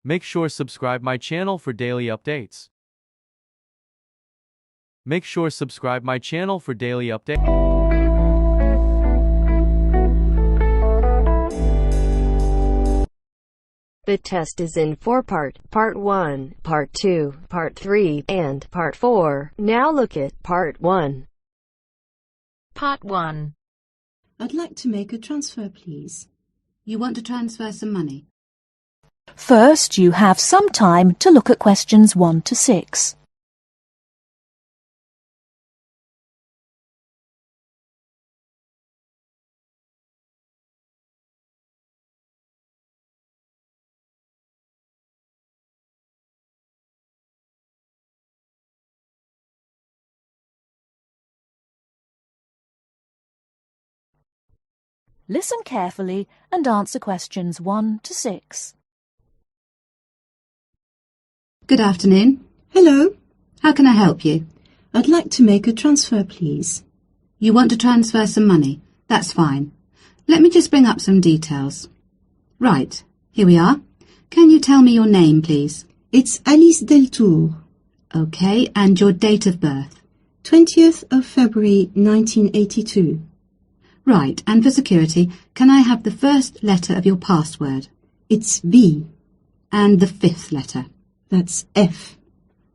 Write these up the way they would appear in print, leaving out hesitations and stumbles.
Make sure subscribe my channel for daily updates. Make sure subscribe my channel for daily updates. The test is in 4-part, Part 1, Part 2, Part 3, and Part 4. Now look at Part 1. Part 1. I'd like to make a transfer, please. You want to transfer some money? First, you have some time to look at questions 1 to 6. Listen carefully and answer questions 1 to 6. Good afternoon. Hello. How can I help you? I'd like to make a transfer, please. You want to transfer some money? That's fine. Let me just bring up some details. Right, here we are. Can you tell me your name, please? It's Alice Deltour. Okay, and your date of birth? 20th of February 1982. Right, and for security, can I have the first letter of your password? It's B. And the 5th letter? That's F.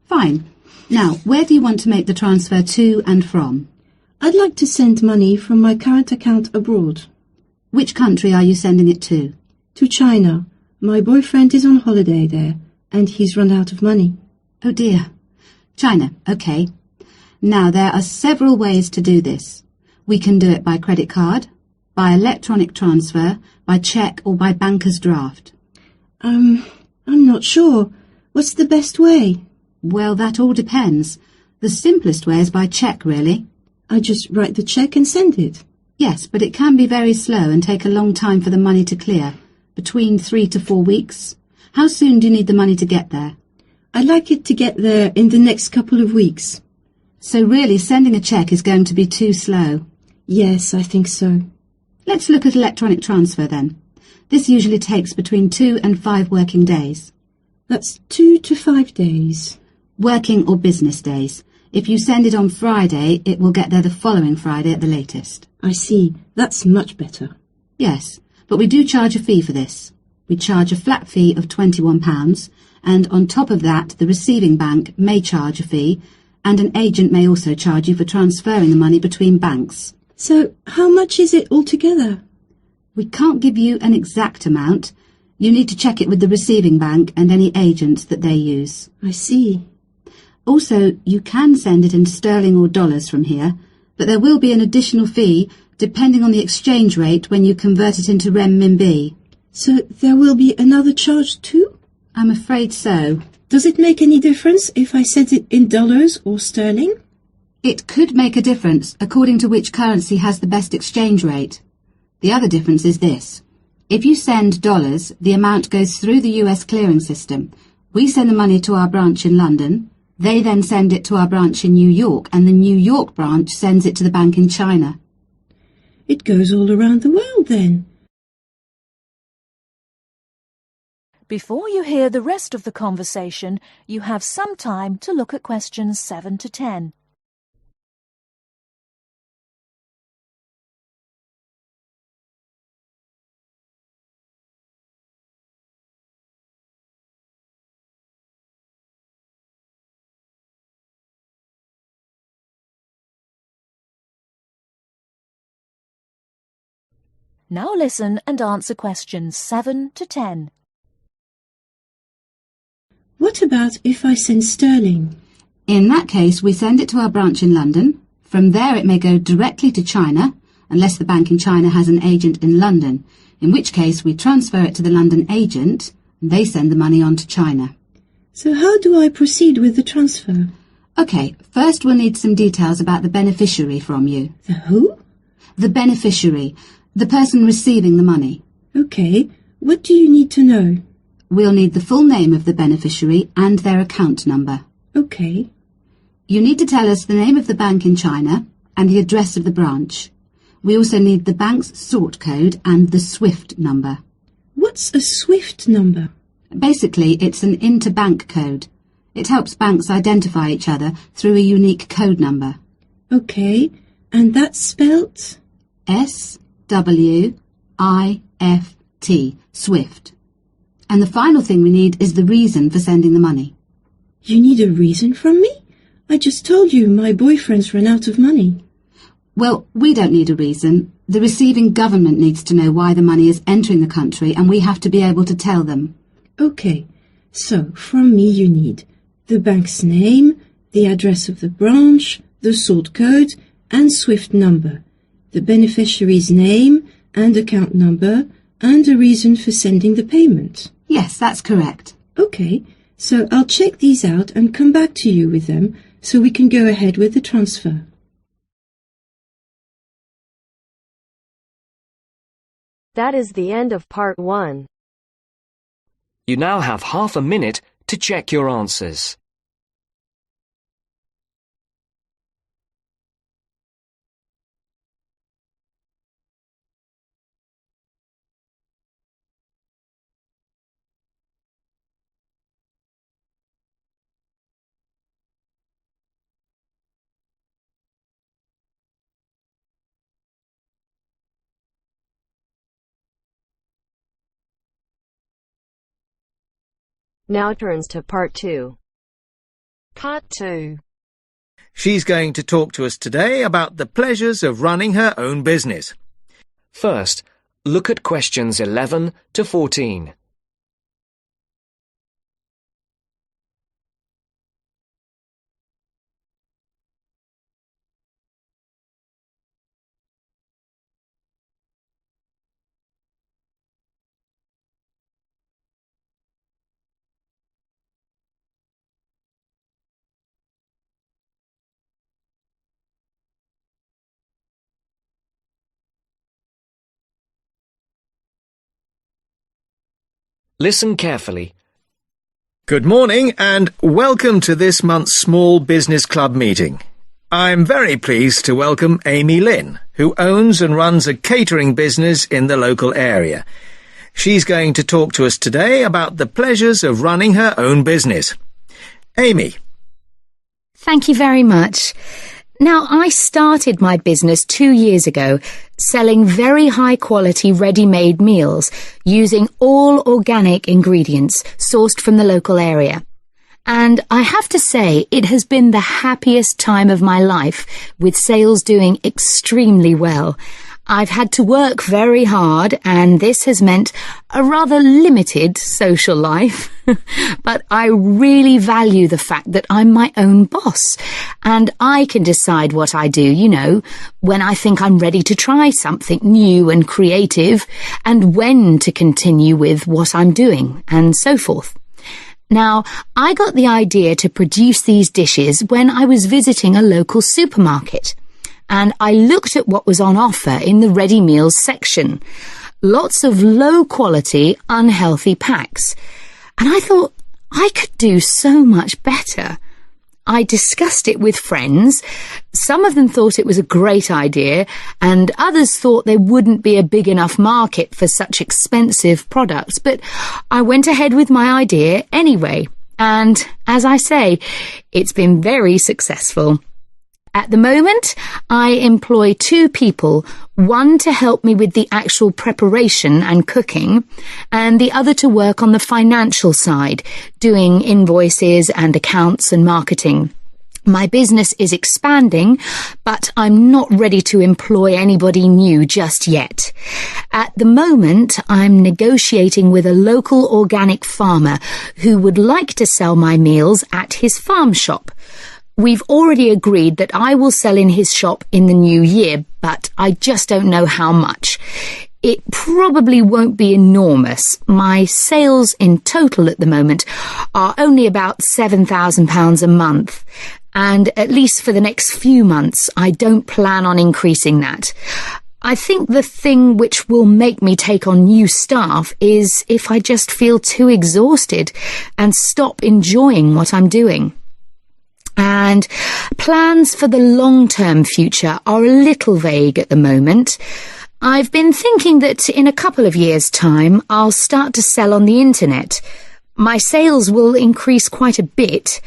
Fine. Now, where do you want to make the transfer to and from? I'd like to send money from my current account abroad. Which country are you sending it to? To China. My boyfriend is on holiday there, and he's run out of money. Oh dear. China, okay. Now, there are several ways to do this. We can do it by credit card, by electronic transfer, by cheque or by banker's draft. I'm not sure. What's the best way? Well, that all depends. The simplest way is by cheque, really. I just write the cheque and send it. Yes, but it can be very slow and take a long time for the money to clear, between 3 to 4 weeks. How soon do you need the money to get there? I'd like it to get there in the next couple of weeks. So really, sending a cheque is going to be too slow. Yes, I think so. Let's look at electronic transfer then. This usually takes between 2 and 5 working days. That's 2 to 5 days. Working or business days. If you send it on Friday, it will get there the following Friday at the latest. I see. That's much better. Yes, but we do charge a fee for this. We charge a flat fee of £21, and on top of that, the receiving bank may charge a fee, and an agent may also charge you for transferring the money between banks. So, how much is it altogether? We can't give you an exact amount. You need to check it with the receiving bank and any agents that they use. I see. Also, you can send it in sterling or dollars from here, but there will be an additional fee depending on the exchange rate when you convert it into renminbi. So, there will be another charge too? I'm afraid so. Does it make any difference if I send it in dollars or sterling? It could make a difference according to which currency has the best exchange rate. The other difference is this. If you send dollars, the amount goes through the US clearing system. We send the money to our branch in London. They then send it to our branch in New York, and the New York branch sends it to the bank in China. It goes all around the world then. Before you hear the rest of the conversation, you have some time to look at questions 7 to 10. Now listen and answer questions 7 to 10. What about if I send sterling? In that case, we send it to our branch in London. From there it may go directly to China, unless the bank in China has an agent in London, in which case we transfer it to the London agent, and they send the money on to China. So how do I proceed with the transfer? Okay, first we'll need some details about the beneficiary from you. The who? The beneficiary. The person receiving the money. Okay, what do you need to know? We'll need the full name of the beneficiary and their account number. Okay. You need to tell us the name of the bank in China and the address of the branch. We also need the bank's sort code and the SWIFT number. What's a SWIFT number? Basically, it's an interbank code. It helps banks identify each other through a unique code number. Okay, and that's spelt? SWIFT, SWIFT. And the final thing we need is the reason for sending the money. You need a reason from me? I just told you my boyfriend's run out of money. Well, we don't need a reason. The receiving government needs to know why the money is entering the country, and we have to be able to tell them. Okay, so from me you need the bank's name, the address of the branch, the sort code, and SWIFT number, the beneficiary's name and account number, and a reason for sending the payment. Yes, that's correct. Okay, so I'll check these out and come back to you with them so we can go ahead with the transfer. That is the end of part 1. You now have half a minute to check your answers. Now turns to part 2. Part 2. She's going to talk to us today about the pleasures of running her own business. First, look at questions 11 to 14. Listen carefully. Good morning and welcome to this month's Small Business Club meeting. I'm very pleased to welcome Amy Lynn, who owns and runs a catering business in the local area. She's going to talk to us today about the pleasures of running her own business. Amy. Thank you very much. Now, I started my business 2 years ago, selling very high-quality ready-made meals using all organic ingredients sourced from the local area. And I have to say, it has been the happiest time of my life, with sales doing extremely well. I've had to work very hard, and this has meant a rather limited social life. But I really value the fact that I'm my own boss, and I can decide what I do, when I think I'm ready to try something new and creative, and when to continue with what I'm doing, and so forth. Now, I got the idea to produce these dishes when I was visiting a local supermarket. And I looked at what was on offer in the ready meals section. Lots of low-quality, unhealthy packs. And I thought, I could do so much better. I discussed it with friends. Some of them thought it was a great idea, and others thought there wouldn't be a big enough market for such expensive products. But I went ahead with my idea anyway. And, as I say, it's been very successful. At the moment, I employ 2 people, one to help me with the actual preparation and cooking, and the other to work on the financial side, doing invoices and accounts and marketing. My business is expanding, but I'm not ready to employ anybody new just yet. At the moment, I'm negotiating with a local organic farmer who would like to sell my meals at his farm shop. We've already agreed that I will sell in his shop in the new year, but I just don't know how much. It probably won't be enormous. My sales in total at the moment are only about £7,000 a month, and at least for the next few months, I don't plan on increasing that. I think the thing which will make me take on new staff is if I just feel too exhausted and stop enjoying what I'm doing. And plans for the long-term future are a little vague at the moment. I've been thinking that in a couple of years' time, I'll start to sell on the internet. My sales will increase quite a bit.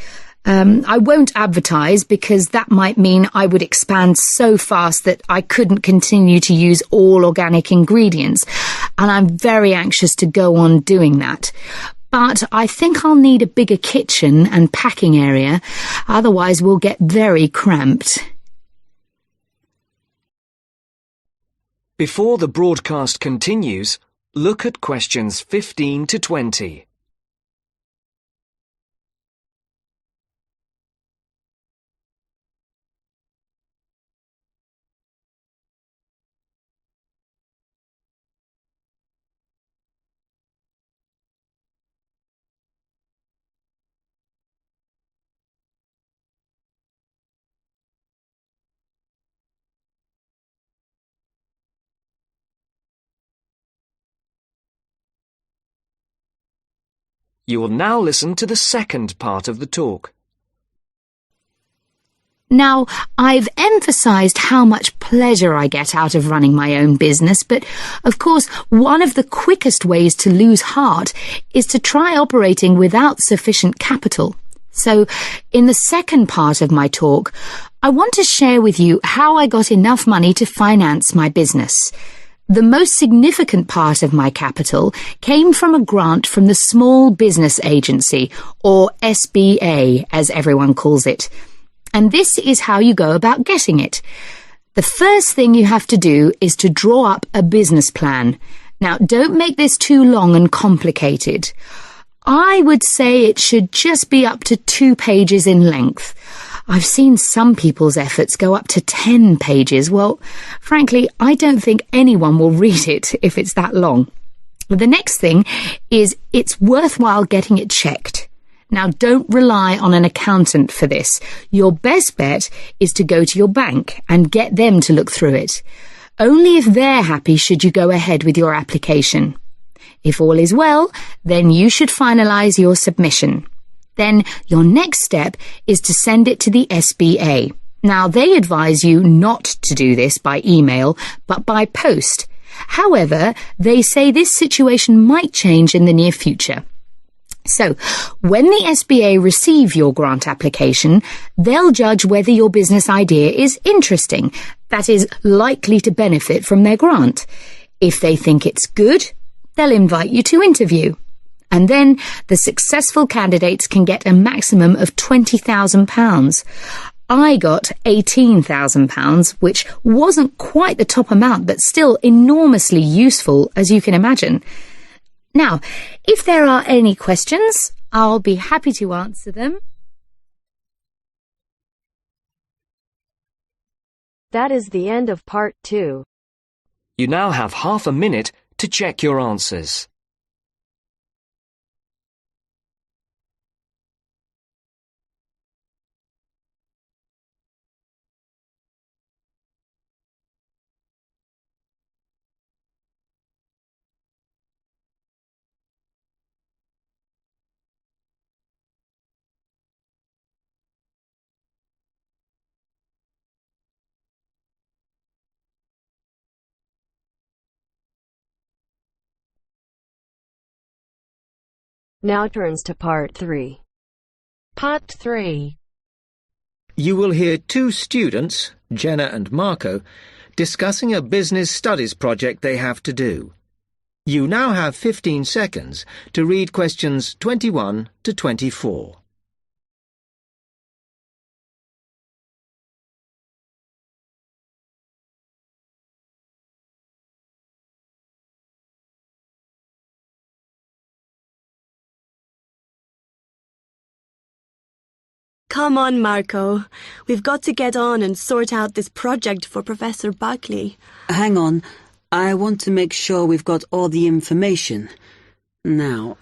I won't advertise because that might mean I would expand so fast that I couldn't continue to use all organic ingredients, and I'm very anxious to go on doing that. But I think I'll need a bigger kitchen and packing area, otherwise we'll get very cramped. Before the broadcast continues, look at questions 15 to 20. You will now listen to the second part of the talk. Now, I've emphasised how much pleasure I get out of running my own business, but of course, one of the quickest ways to lose heart is to try operating without sufficient capital. So, in the second part of my talk, I want to share with you how I got enough money to finance my business. The most significant part of my capital came from a grant from the Small Business Agency, or SBA, as everyone calls it. And this is how you go about getting it. The first thing you have to do is to draw up a business plan. Now, don't make this too long and complicated. I would say it should just be up to 2 pages in length. I've seen some people's efforts go up to 10 pages. Well, frankly, I don't think anyone will read it if it's that long. The next thing is it's worthwhile getting it checked. Now, don't rely on an accountant for this. Your best bet is to go to your bank and get them to look through it. Only if they're happy should you go ahead with your application. If all is well, then you should finalise your submission. Then your next step is to send it to the SBA. Now, they advise you not to do this by email, but by post. However, they say this situation might change in the near future. So, when the SBA receive your grant application, they'll judge whether your business idea is interesting, that is, likely to benefit from their grant. If they think it's good, they'll invite you to interview. And then the successful candidates can get a maximum of £20,000. I got £18,000, which wasn't quite the top amount, but still enormously useful, as you can imagine. Now, if there are any questions, I'll be happy to answer them. That is the end of part 2. You now have half a minute to check your answers. Now turns to part 3. Part 3. You will hear 2 students, Jenna and Marco, discussing a business studies project they have to do. You now have 15 seconds to read questions 21 to 24. Come on, Marco. We've got to get on and sort out this project for Professor Buckley. Hang on. I want to make sure we've got all the information. Now,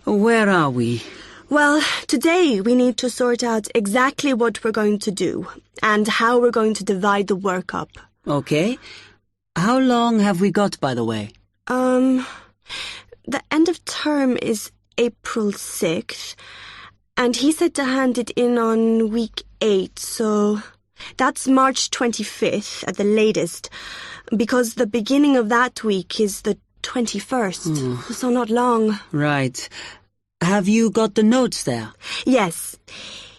where are we? Well, today we need to sort out exactly what we're going to do and how we're going to divide the work up. Okay. How long have we got, by the way? The end of term is April 6th. And he said to hand it in on week 8, so that's March 25th at the latest, because the beginning of that week is the 21st, so not long. Right. Have you got the notes there? Yes.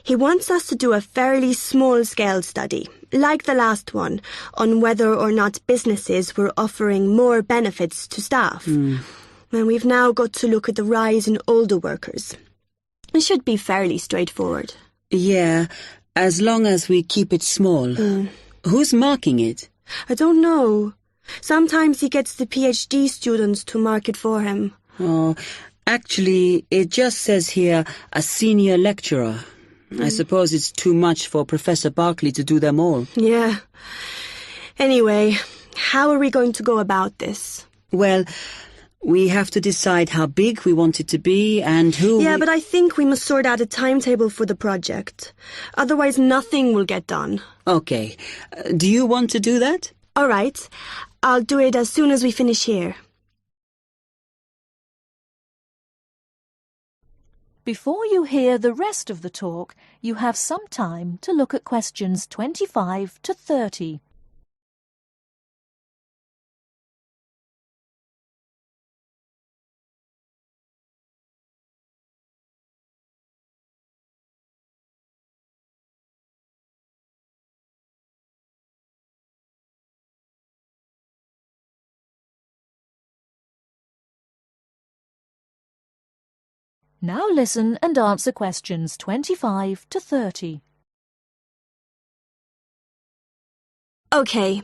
He wants us to do a fairly small-scale study, like the last one, on whether or not businesses were offering more benefits to staff. And we've now got to look at the rise in older workers. It should be fairly straightforward. Yeah, as long as we keep it small. Who's marking it? I don't know. Sometimes he gets the PhD students to mark it for him. Oh, actually, it just says here, a senior lecturer. I suppose it's too much for Professor Barclay to do them all. Yeah. Anyway, how are we going to go about this? Well, we have to decide how big we want it to be and who... Yeah, but I think we must sort out a timetable for the project. Otherwise, nothing will get done. Okay. Do you want to do that? All right. I'll do it as soon as we finish here. Before you hear the rest of the talk, you have some time to look at questions 25 to 30. Now listen and answer questions 25 to 30. Okay,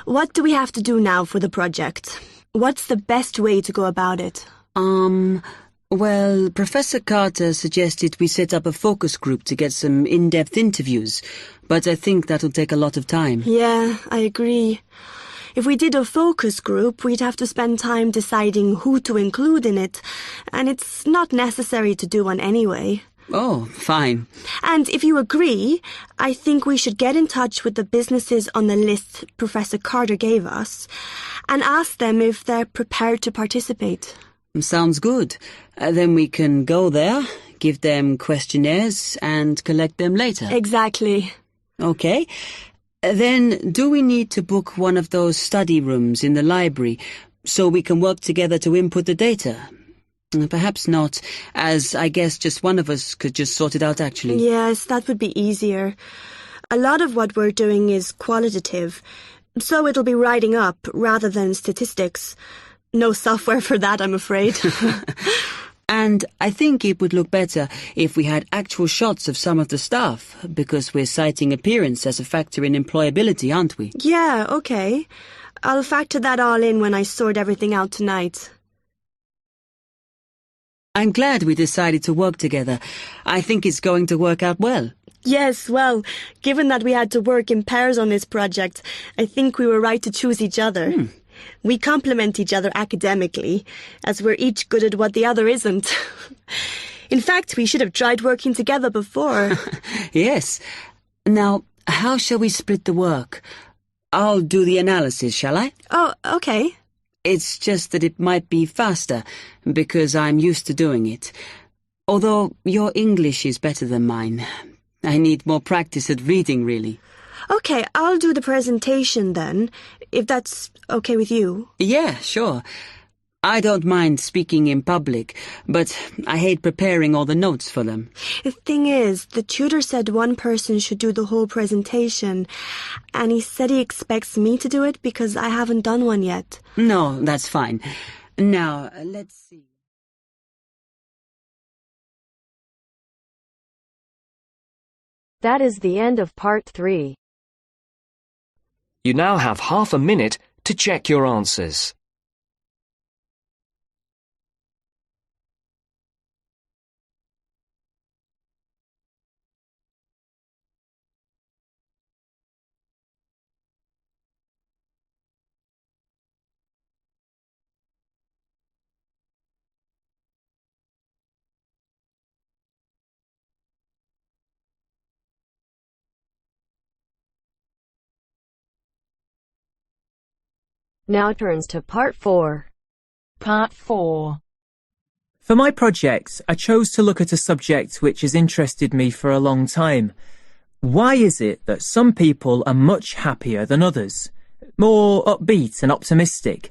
what do we have to do now for the project? What's the best way to go about it? Well, Professor Carter suggested we set up a focus group to get some in-depth interviews, but I think that'll take a lot of time. Yeah, I agree. If we did a focus group, we'd have to spend time deciding who to include in it, and it's not necessary to do one anyway. Oh, fine. And if you agree, I think we should get in touch with the businesses on the list Professor Carter gave us and ask them if they're prepared to participate. Sounds good. Then we can go there, give them questionnaires, and collect them later. Exactly. Okay. Then, do we need to book one of those study rooms in the library so we can work together to input the data? Perhaps not, as I guess just one of us could just sort it out actually. Yes, that would be easier. A lot of what we're doing is qualitative, so it'll be writing up rather than statistics. No software for that, I'm afraid. And I think it would look better if we had actual shots of some of the staff, because we're citing appearance as a factor in employability, aren't we? Yeah, okay. I'll factor that all in when I sort everything out tonight. I'm glad we decided to work together. I think it's going to work out well. Yes, well, given that we had to work in pairs on this project, I think we were right to choose each other. We complement each other academically, as we're each good at what the other isn't. In fact, we should have tried working together before. Yes. Now, how shall we split the work? I'll do the analysis, shall I? Oh, okay. It's just that it might be faster, because I'm used to doing it. Although your English is better than mine. I need more practice at reading, really. Okay, I'll do the presentation then, if that's okay with you. Yeah, sure. I don't mind speaking in public, but I hate preparing all the notes for them. The thing is, the tutor said one person should do the whole presentation, and he said he expects me to do it because I haven't done one yet. No, that's fine. Now, let's see. That is the end of part 3. You now have half a minute to check your answers. Now turns to part 4. Part 4. For my project, I chose to look at a subject which has interested me for a long time. Why is it that some people are much happier than others? More upbeat and optimistic?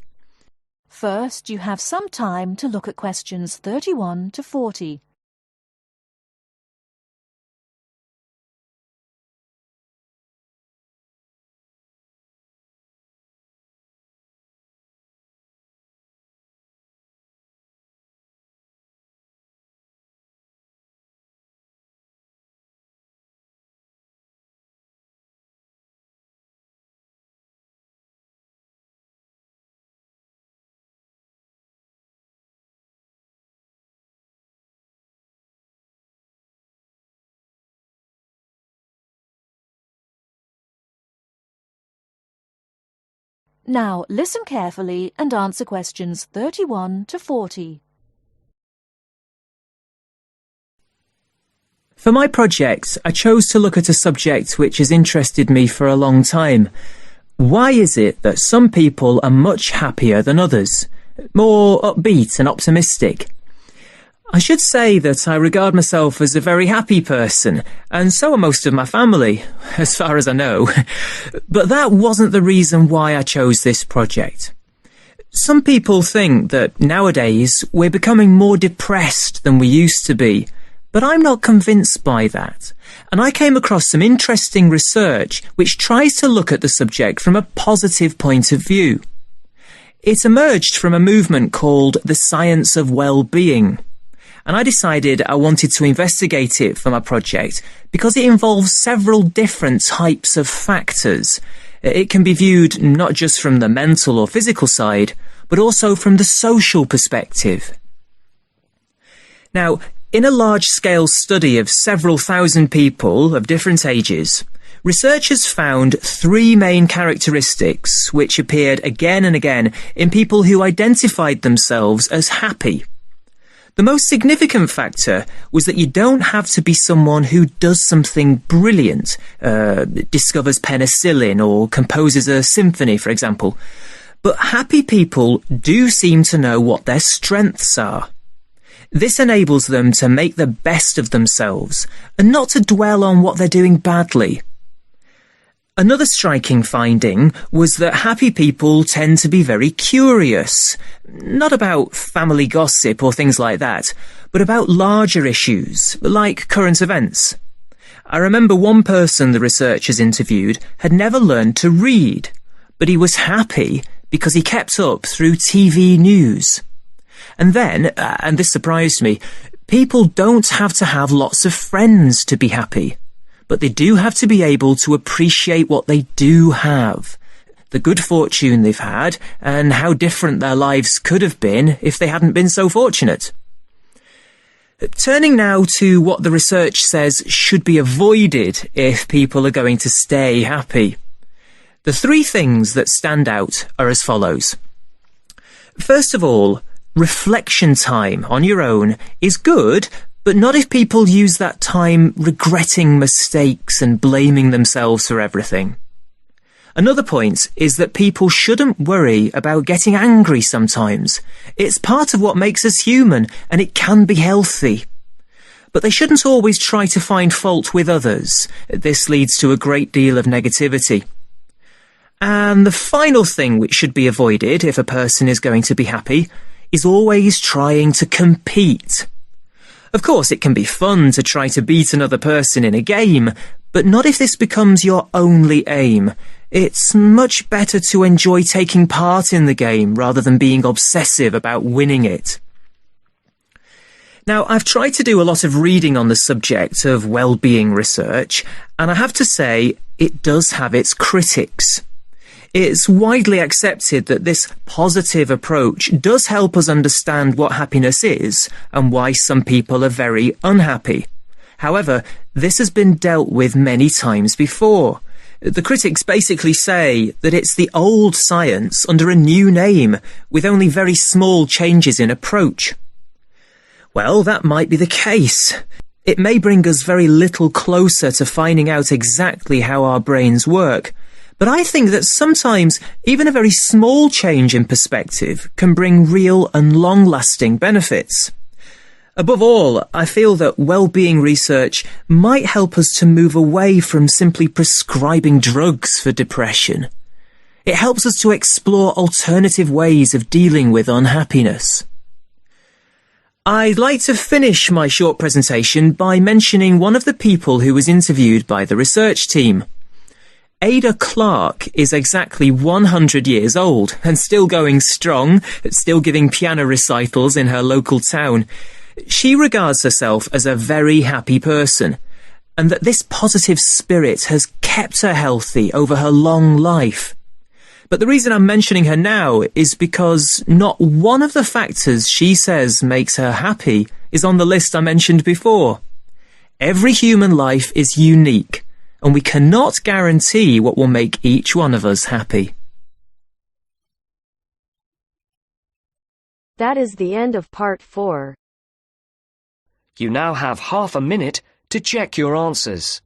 First, you have some time to look at questions 31 to 40. Now listen carefully and answer questions 31 to 40. For my project, I chose to look at a subject which has interested me for a long time. Why is it that some people are much happier than others? More upbeat and optimistic? I should say that I regard myself as a very happy person, and so are most of my family, as far as I know. But that wasn't the reason why I chose this project. Some people think that nowadays we're becoming more depressed than we used to be, but I'm not convinced by that. And I came across some interesting research which tries to look at the subject from a positive point of view. It emerged from a movement called the science of well-being. And I decided I wanted to investigate it for my project because it involves several different types of factors. It can be viewed not just from the mental or physical side, but also from the social perspective. Now, in a large-scale study of several thousand people of different ages, researchers found 3 main characteristics which appeared again and again in people who identified themselves as happy. The most significant factor was that you don't have to be someone who does something brilliant, discovers penicillin or composes a symphony, for example. But happy people do seem to know what their strengths are. This enables them to make the best of themselves and not to dwell on what they're doing badly. Another striking finding was that happy people tend to be very curious, not about family gossip or things like that, but about larger issues, like current events. I remember one person the researchers interviewed had never learned to read, but he was happy because he kept up through TV news. And then, and this surprised me, people don't have to have lots of friends to be happy. But they do have to be able to appreciate what they do have, the good fortune they've had, and how different their lives could have been if they hadn't been so fortunate. Turning now to what the research says should be avoided if people are going to stay happy. The 3 things that stand out are as follows. First of all, reflection time on your own is good, but not if people use that time regretting mistakes and blaming themselves for everything. Another point is that people shouldn't worry about getting angry sometimes. It's part of what makes us human, and it can be healthy. But they shouldn't always try to find fault with others. This leads to a great deal of negativity. And the final thing which should be avoided if a person is going to be happy is always trying to compete. Of course, it can be fun to try to beat another person in a game, but not if this becomes your only aim. It's much better to enjoy taking part in the game rather than being obsessive about winning it. Now, I've tried to do a lot of reading on the subject of well-being research, and I have to say it does have its critics. It's widely accepted that this positive approach does help us understand what happiness is and why some people are very unhappy. However, this has been dealt with many times before. The critics basically say that it's the old science under a new name, with only very small changes in approach. Well, that might be the case. It may bring us very little closer to finding out exactly how our brains work. But I think that sometimes even a very small change in perspective can bring real and long-lasting benefits. Above all, I feel that well-being research might help us to move away from simply prescribing drugs for depression. It helps us to explore alternative ways of dealing with unhappiness. I'd like to finish my short presentation by mentioning one of the people who was interviewed by the research team. Ada Clark is exactly 100 years old and still going strong, still giving piano recitals in her local town. She regards herself as a very happy person, and that this positive spirit has kept her healthy over her long life. But the reason I'm mentioning her now is because not one of the factors she says makes her happy is on the list I mentioned before. Every human life is unique, and we cannot guarantee what will make each one of us happy. That is the end of part 4. You now have half a minute to check your answers.